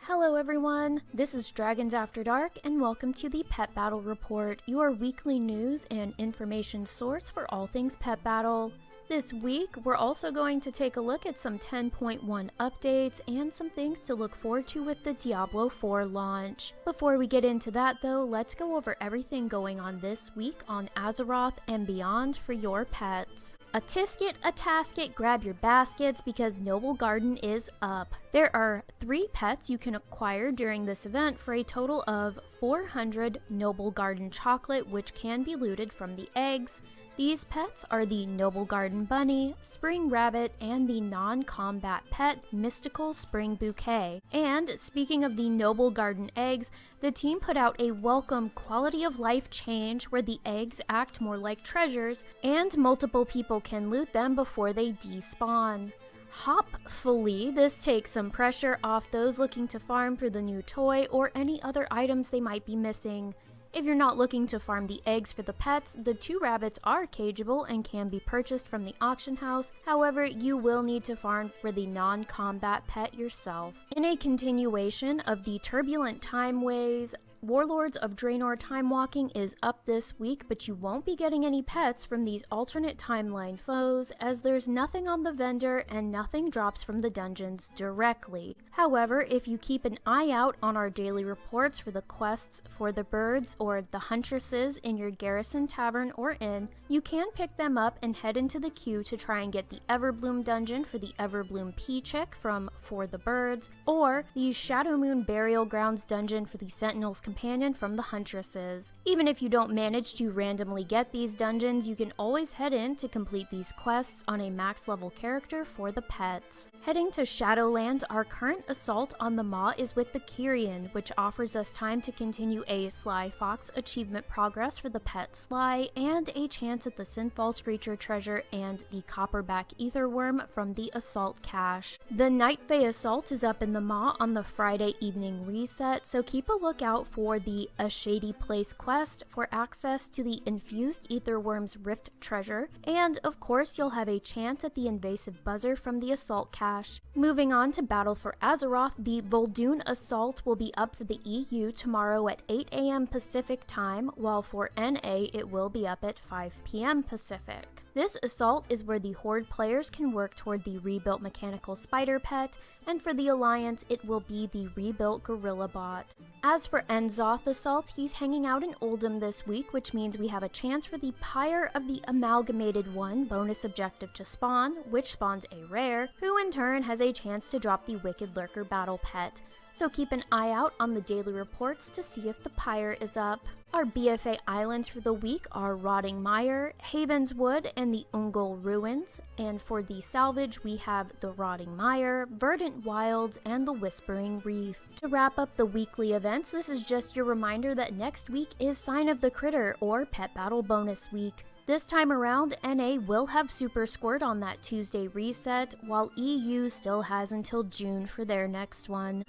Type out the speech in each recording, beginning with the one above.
Hello everyone, this is Dragons After Dark and welcome to the Pet Battle Report, your weekly news and information source for all things pet battle. This week, we're also going to take a look at some 10.1 updates and some things to look forward to with the Diablo 4 launch. Before we get into that though, let's go over everything going on this week on Azeroth and beyond for your pets. A tisket, a tasket, grab your baskets because Noblegarden is up. There are 3 pets you can acquire during this event for a total of 400 Noblegarden chocolate, which can be looted from the eggs. These pets are the Noblegarden Bunny, Spring Rabbit, and the non-combat pet Mystical Spring Bouquet. And speaking of the Noblegarden eggs, the team put out a welcome quality of life change where the eggs act more like treasures, and multiple people can loot them before they despawn. Hopefully, this takes some pressure off those looking to farm for the new toy or any other items they might be missing. If you're not looking to farm the eggs for the pets, the 2 rabbits are cageable and can be purchased from the auction house. However, you will need to farm for the non-combat pet yourself. In a continuation of the turbulent timeways, Warlords of Draenor Timewalking is up this week, but you won't be getting any pets from these alternate timeline foes, as there's nothing on the vendor and nothing drops from the dungeons directly. However, if you keep an eye out on our daily reports for the quests for the birds or the huntresses in your garrison tavern or inn, you can pick them up and head into the queue to try and get the Everbloom dungeon for the Everbloom P-check from For the Birds, or the Shadowmoon Burial Grounds dungeon for the Sentinel's Companion from the Huntresses. Even if you don't manage to randomly get these dungeons, you can always head in to complete these quests on a max level character for the pets. Heading to Shadowlands, our current assault on the Maw is with the Kyrian, which offers us time to continue a Sly Fox achievement progress for the pet Sly, and a chance at the Synfall Screecher treasure and the Copperback Etherworm from the Assault cache. The Night Fae assault is up in the Maw on the Friday evening reset, so keep a lookout for the A Shady Place quest for access to the Infused Etherworm's Rift treasure, and of course you'll have a chance at the Invasive Buzzer from the Assault cache. Moving on to Battle for Azeroth, the Vol'dun assault will be up for the EU tomorrow at 8 AM Pacific time, while for NA it will be up at 5 PM Pacific. This assault is where the Horde players can work toward the rebuilt mechanical spider pet, and for the Alliance it will be the rebuilt gorilla bot. As for Enzoth assault, he's hanging out in Oldham this week, which means we have a chance for the Pyre of the Amalgamated One bonus objective to spawn, which spawns a rare, who in turn has a chance to drop the Wicked Lurker battle pet. So keep an eye out on the daily reports to see if the Pyre is up. Our BfA islands for the week are Rotting Mire, Haven's Wood, and the Ungol Ruins, and for the salvage we have the Rotting Mire, Verdant Wilds, and the Whispering Reef. To wrap up the weekly events, this is just your reminder that next week is Sign of the Critter, or Pet Battle Bonus Week. This time around, NA will have Super Squirt on that Tuesday reset, while EU still has until June for their next one.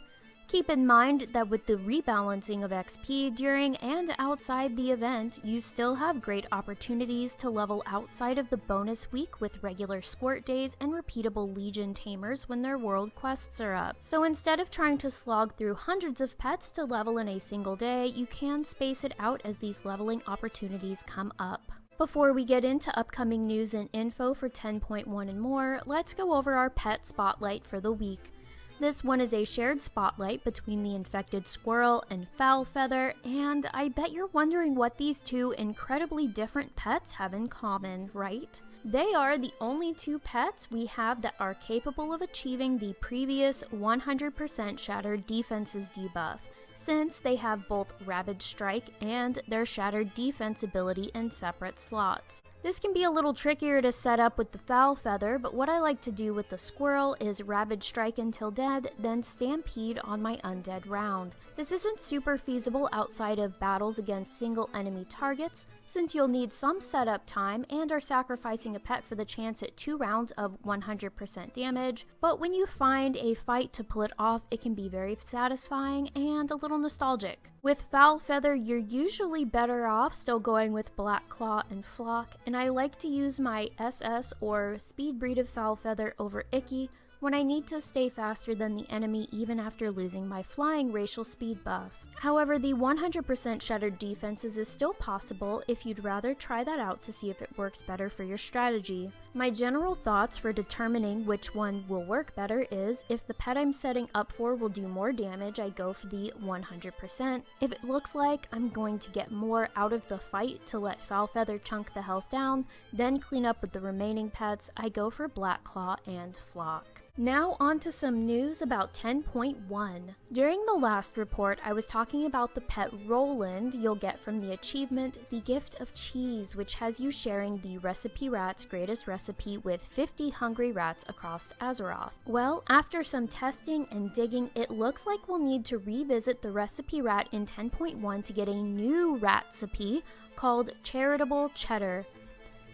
Keep in mind that with the rebalancing of XP during and outside the event, you still have great opportunities to level outside of the bonus week with regular Squirt days and repeatable Legion Tamers when their world quests are up. So instead of trying to slog through hundreds of pets to level in a single day, you can space it out as these leveling opportunities come up. Before we get into upcoming news and info for 10.1 and more, let's go over our pet spotlight for the week. This one is a shared spotlight between the infected Squirrel and Foulfeather, and I bet you're wondering what these 2 incredibly different pets have in common, right? They are the only 2 pets we have that are capable of achieving the previous 100% Shattered Defenses debuff, since they have both Rabid Strike and their Shattered Defense ability in separate slots. This can be a little trickier to set up with the Foulfeather, but what I like to do with the Squirrel is Rabid Strike until dead, then Stampede on my undead round. This isn't super feasible outside of battles against single enemy targets, since you'll need some setup time and are sacrificing a pet for the chance at 2 rounds of 100% damage, but when you find a fight to pull it off, it can be very satisfying and a little nostalgic. With Foulfeather, you're usually better off still going with Black Claw and Flock, and I like to use my SS or Speed Breed of Foulfeather over Icky, when I need to stay faster than the enemy even after losing my flying racial speed buff. However, the 100% shattered defenses is still possible if you'd rather try that out to see if it works better for your strategy. My general thoughts for determining which one will work better is, if the pet I'm setting up for will do more damage, I go for the 100%. If it looks like I'm going to get more out of the fight to let Foulfeather chunk the health down, then clean up with the remaining pets, I go for Black Claw and Flock. Now on to some news about 10.1. During the last report, I was talking about the pet Roland you'll get from the achievement, The Gift of Cheese, which has you sharing the Recipe Rat's greatest recipe with 50 hungry rats across Azeroth. Well, after some testing and digging, it looks like we'll need to revisit the Recipe Rat in 10.1 to get a new recipe called Charitable Cheddar.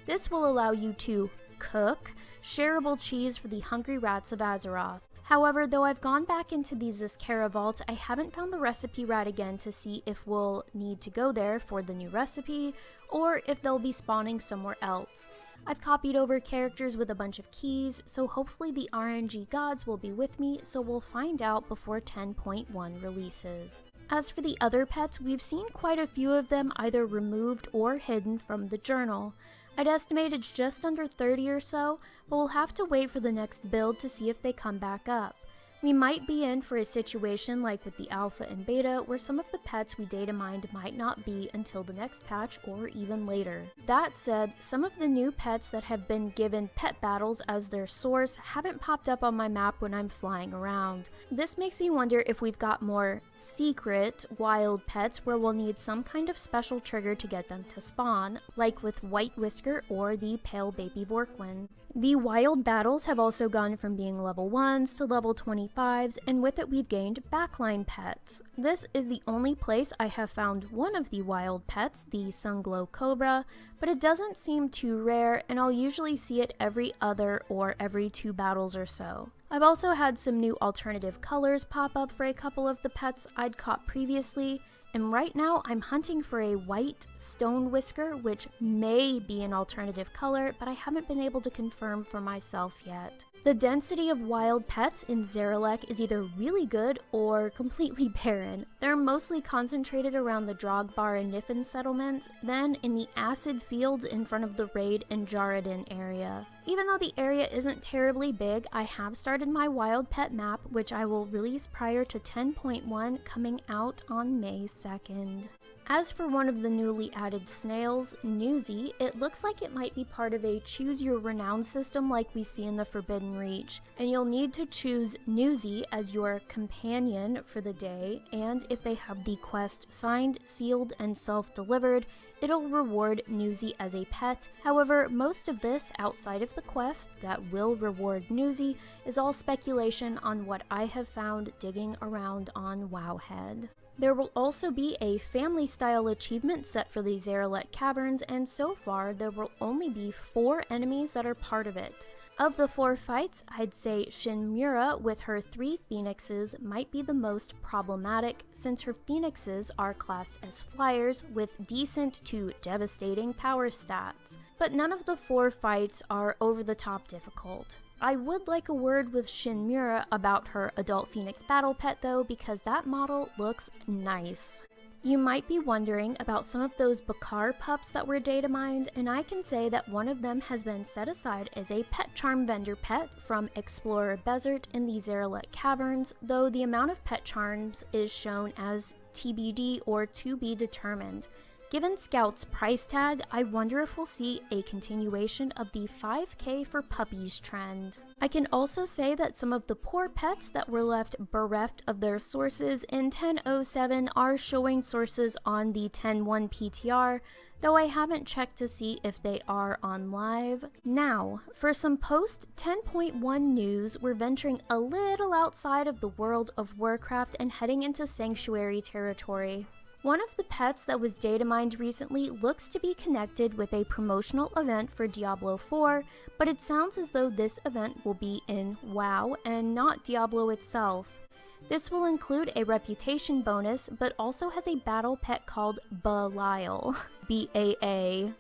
This will allow you to cook shareable cheese for the hungry rats of Azeroth. However, though I've gone back into the Zizkera vaults, I haven't found the recipe rat again to see if we'll need to go there for the new recipe, or if they'll be spawning somewhere else. I've copied over characters with a bunch of keys, so hopefully the RNG gods will be with me, so we'll find out before 10.1 releases. As for the other pets, we've seen quite a few of them either removed or hidden from the journal. I'd estimate it's just under 30 or so, but we'll have to wait for the next build to see if they come back up. We might be in for a situation like with the alpha and beta, where some of the pets we data mined might not be until the next patch or even later. That said, some of the new pets that have been given pet battles as their source haven't popped up on my map when I'm flying around. This makes me wonder if we've got more secret wild pets where we'll need some kind of special trigger to get them to spawn, like with White Whisker or the Pale Baby Vorkwin. The wild battles have also gone from being level 1s to level 25s, and with it we've gained backline pets. This is the only place I have found one of the wild pets, the Sunglow Cobra, but it doesn't seem too rare, and I'll usually see it every other or every 2 battles or so. I've also had some new alternative colors pop up for a couple of the pets I'd caught previously, and right now I'm hunting for a white stone whisker, which may be an alternative color, but I haven't been able to confirm for myself yet. The density of wild pets in Zaralek is either really good or completely barren. They're mostly concentrated around the Drogbar and Niffin settlements, then in the acid fields in front of the Raid and Jarradin area. Even though the area isn't terribly big, I have started my wild pet map, which I will release prior to 10.1 coming out on May 2nd. As for one of the newly added snails, Newsy, it looks like it might be part of a choose your renown system like we see in the Forbidden Reach, and you'll need to choose Newsy as your companion for the day, and if they have the quest signed, sealed, and self-delivered, it'll reward Newsy as a pet. However, most of this outside of the quest that will reward Newsy is all speculation on what I have found digging around on Wowhead. There will also be a family-style achievement set for the Zaralek Caverns, and so far there will only be 4 enemies that are part of it. Of the 4 fights, I'd say Shinmura with her 3 phoenixes might be the most problematic, since her phoenixes are classed as flyers with decent to devastating power stats. But none of the 4 fights are over-the-top difficult. I would like a word with Shinmura about her adult phoenix battle pet though, because that model looks nice. You might be wondering about some of those Bakar pups that were data mined, and I can say that one of them has been set aside as a pet charm vendor pet from Explorer Bezert in the Zaralek Caverns, though the amount of pet charms is shown as TBD or to be determined. Given Scout's price tag, I wonder if we'll see a continuation of the 5k for puppies trend. I can also say that some of the poor pets that were left bereft of their sources in 10.07 are showing sources on the 10.1 PTR, though I haven't checked to see if they are on live. Now, for some post 10.1 news, we're venturing a little outside of the world of Warcraft and heading into Sanctuary territory. One of the pets that was data mined recently looks to be connected with a promotional event for Diablo 4, but it sounds as though this event will be in WoW and not Diablo itself. This will include a reputation bonus, but also has a battle pet called Baa'lial, Baa'lial.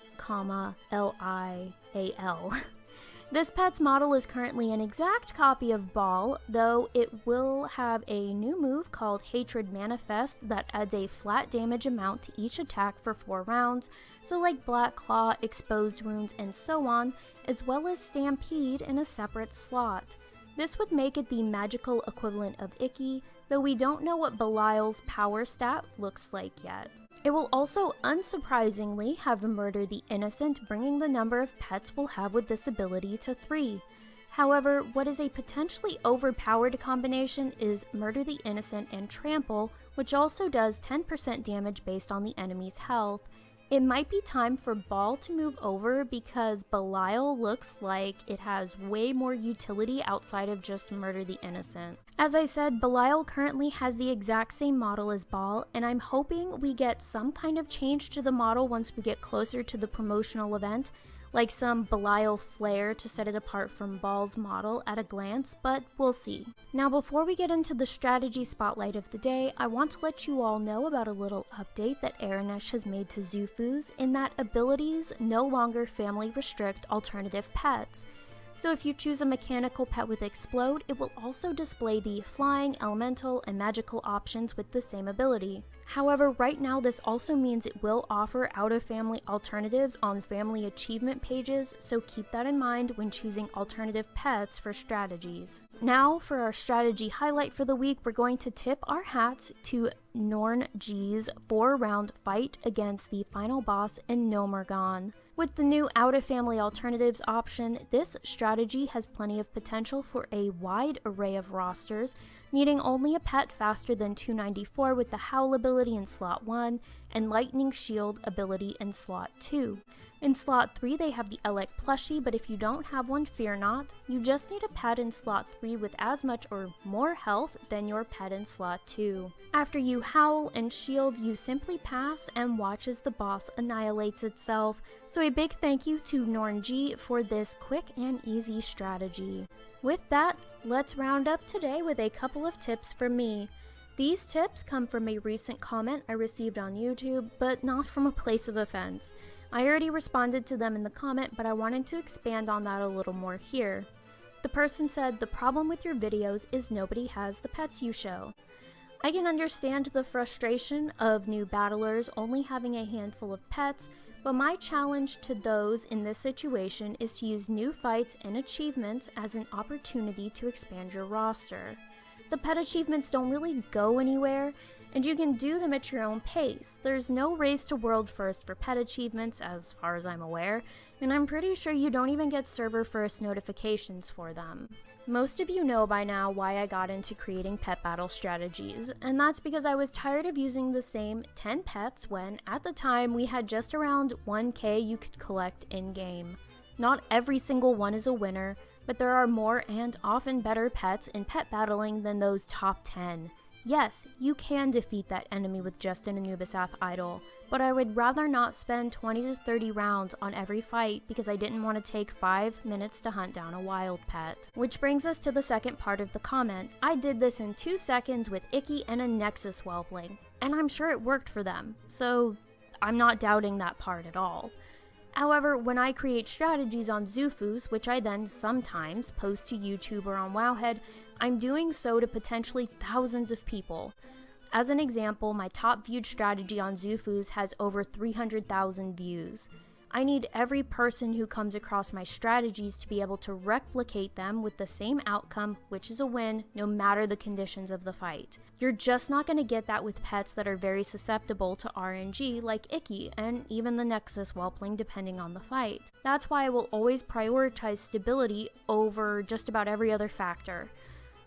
This pet's model is currently an exact copy of Baa'lial, though it will have a new move called Hatred Manifest that adds a flat damage amount to each attack for 4 rounds, so like Black Claw, Exposed Wounds, and so on, as well as Stampede in a separate slot. This would make it the magical equivalent of Icky, though we don't know what Baa'lial's power stat looks like yet. It will also, unsurprisingly, have Murder the Innocent, bringing the number of pets we'll have with this ability to 3. However, what is a potentially overpowered combination is Murder the Innocent and Trample, which also does 10% damage based on the enemy's health. It might be time for Baa'lial to move over because Baa'lial looks like it has way more utility outside of just Murder the Innocent. As I said, Baa'lial currently has the exact same model as Baa'lial, and I'm hoping we get some kind of change to the model once we get closer to the promotional event, like some Baa'lial flair to set it apart from Baa'lial's model at a glance, but we'll see. Now before we get into the strategy spotlight of the day, I want to let you all know about a little update that Aranesh has made to Zufus in that abilities no longer family restrict alternative pets. So if you choose a mechanical pet with Explode, it will also display the flying, elemental, and magical options with the same ability. However, right now this also means it will offer out-of-family alternatives on family achievement pages, so keep that in mind when choosing alternative pets for strategies. Now, for our strategy highlight for the week, we're going to tip our hats to Norng's 4-round fight against the final boss in Noblegarden. With the new out-of-family alternatives option, this strategy has plenty of potential for a wide array of rosters, needing only a pet faster than 294 with the Howl ability in slot 1 and Lightning Shield ability in slot 2. In slot 3 they have the Elec plushie, but if you don't have one, fear not. You just need a pet in slot 3 with as much or more health than your pet in slot 2. After you howl and shield, you simply pass and watch as the boss annihilates itself, so a big thank you to Norng for this quick and easy strategy. With that, let's round up today with a couple of tips from me. These tips come from a recent comment I received on YouTube, but not from a place of offense. I already responded to them in the comment, but I wanted to expand on that a little more here. The person said, "The problem with your videos is nobody has the pets you show." I can understand the frustration of new battlers only having a handful of pets, but my challenge to those in this situation is to use new fights and achievements as an opportunity to expand your roster. The pet achievements don't really go anywhere, and you can do them at your own pace. There's no race to world first for pet achievements as far as I'm aware, and I'm pretty sure you don't even get server first notifications for them. Most of you know by now why I got into creating pet battle strategies, and that's because I was tired of using the same 10 pets when, at the time, we had just around 1k you could collect in-game. Not every single one is a winner, but there are more and often better pets in pet battling than those top 10. Yes, you can defeat that enemy with just an Anubisath idol, but I would rather not spend 20 to 30 rounds on every fight because I didn't want to take 5 minutes to hunt down a wild pet. Which brings us to the second part of the comment. I did this in 2 seconds with Icky and a Nexus Whelpling, and I'm sure it worked for them, so I'm not doubting that part at all. However, when I create strategies on Zufus, which I then sometimes post to YouTube or on Wowhead, I'm doing so to potentially thousands of people. As an example, my top viewed strategy on Zufus has over 300,000 views. I need every person who comes across my strategies to be able to replicate them with the same outcome, which is a win, no matter the conditions of the fight. You're just not going to get that with pets that are very susceptible to RNG like Icky and even the Nexus Whelpling depending on the fight. That's why I will always prioritize stability over just about every other factor.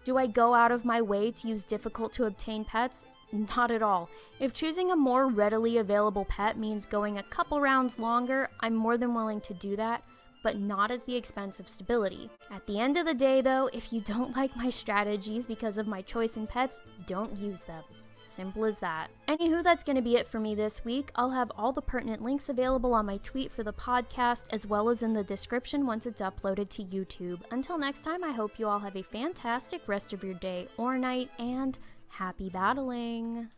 Do I go out of my way to use difficult to obtain pets? Not at all. If choosing a more readily available pet means going a couple rounds longer, I'm more than willing to do that, but not at the expense of stability. At the end of the day though, if you don't like my strategies because of my choice in pets, don't use them. Simple as that. Anywho, that's going to be it for me this week. I'll have all the pertinent links available on my tweet for the podcast as well as in the description once it's uploaded to YouTube. Until next time, I hope you all have a fantastic rest of your day or night, and happy battling!